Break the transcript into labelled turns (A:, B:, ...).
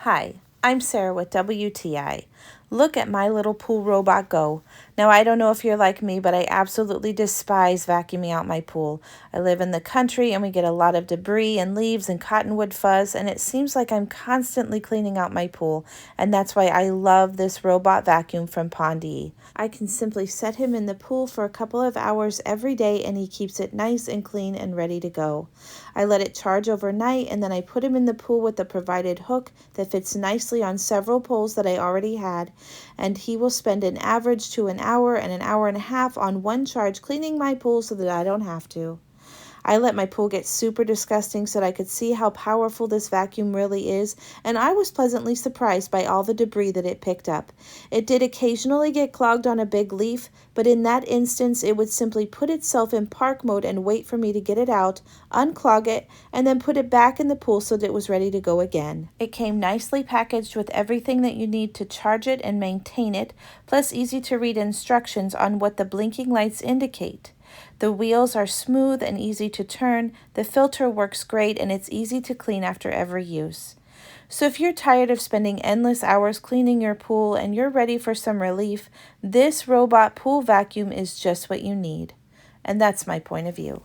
A: Hi, I'm Sarah with WTI. Look at my little pool robot go. Now, I don't know if you're like me, but I absolutely despise vacuuming out my pool. I live in the country and we get a lot of debris and leaves and cottonwood fuzz, and it seems like I'm constantly cleaning out my pool, and that's why I love this robot vacuum from Pondee. I can simply set him in the pool for a couple of hours every day and he keeps it nice and clean and ready to go. I let it charge overnight and then I put him in the pool with the provided hook that fits nicely on several poles that I already had, and he will spend an average to an hour and a half on one charge cleaning my pool so that I don't have to. I let my pool get super disgusting so that I could see how powerful this vacuum really is, and I was pleasantly surprised by all the debris that it picked up. It did occasionally get clogged on a big leaf, but in that instance it would simply put itself in park mode and wait for me to get it out, unclog it, and then put it back in the pool so that it was ready to go again. It came nicely packaged with everything that you need to charge it and maintain it, plus easy to read instructions on what the blinking lights indicate. The wheels are smooth and easy to turn, the filter works great, and it's easy to clean after every use. So if you're tired of spending endless hours cleaning your pool and you're ready for some relief, this robot pool vacuum is just what you need. And that's my point of view.